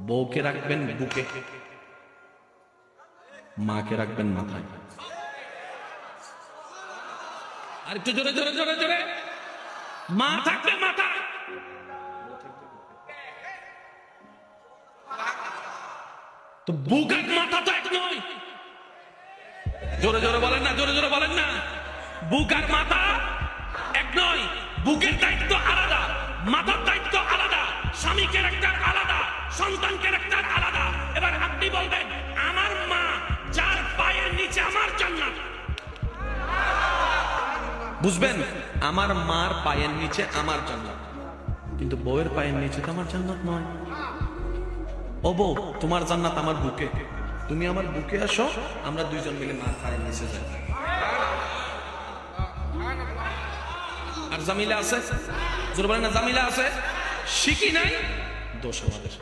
বউকে রাখবেন বুকে, মাকে রাখবেন মাথায়। আর একটু জোরে জোরে জোরে জোরে। মা থাকবে মাথায়, তো বুক আর মাথা তো এক নয়। জোরে জোরে বলেন না, জোরে জোরে বলেন না। বুক আর মাথা এক নয়। বুকের দায়িত্ব আলাদা, মাথার দায়িত্ব আলাদা, স্বামী ক্যারেক্টার আলাদা, সন্তান ক্যারেক্টার আলাদা। এবার আপনি বলবেন আমার মা যার পায়ের নিচে আমার জান্নাত, বুঝবেন? আমার মার পায়ের নিচে আমার জান্নাত, কিন্তু বউয়ের পায়ের নিচে তো আমার জান্নাত নয়। ও বউ, তোমার জান্নাত আমার বুকে, তুমি আমার বুকে আসো, আমরা দুইজন মিলে মার পায়ের নিচে যাই। আর জামিলা আছে, জোর বলেন না, জামিলা আছে, শিখি নাই, দোষ আমাদের।